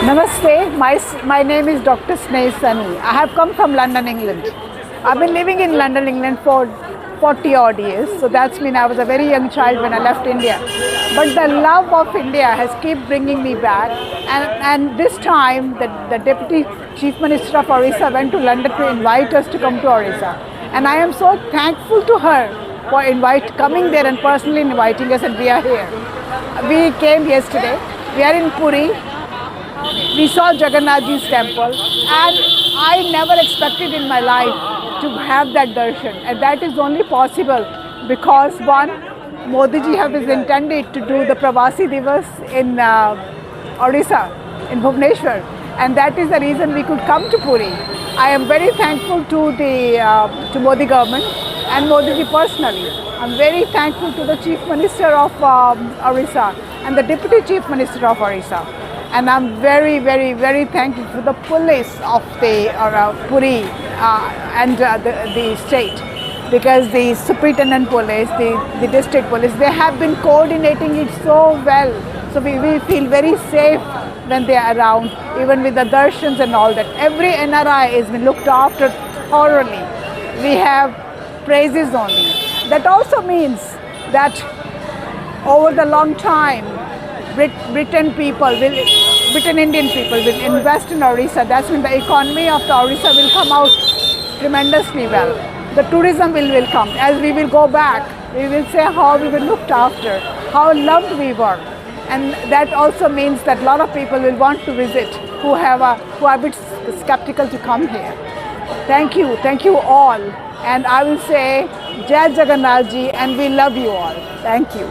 Namaste, my name is Dr. Sneh Sunny. I have come from London, England. I've been living in London, England for 40 odd years. So that's mean I was a very young child when I left India. But the love of India has kept bringing me back. And this time, the Deputy Chief Minister of Orissa went to London to invite us to come to Orissa. And I am so thankful to her for coming there and personally inviting us, and we are here. We came yesterday. We are in Puri. We saw Jagannath Ji's temple, and I never expected in my life to have that darshan, and that is only possible because one, Modi ji has intended to do the Pravasi Divas in Orissa, in Bhubaneswar, and that is the reason we could come to Puri. I am very thankful to the Modi government and Modi ji personally. I'm very thankful to the Chief Minister of Orissa and the Deputy Chief Minister of Orissa. And I'm very, very, very thankful to the police of the Puri and the state, because the superintendent police, the district police, they have been coordinating it so well. So we feel very safe when they are around, even with the darshans and all that. Every NRI has been looked after thoroughly. We have praises only. That also means that over the long time, Britain Indian people will invest in Orissa. That's when the economy of the Orissa will come out tremendously well. The tourism will come. As we will go back, we will say how we were looked after, how loved we were. And that also means that a lot of people will want to visit who are a bit skeptical to come here. Thank you all. And I will say Jai Jagannath Ji, and we love you all. Thank you.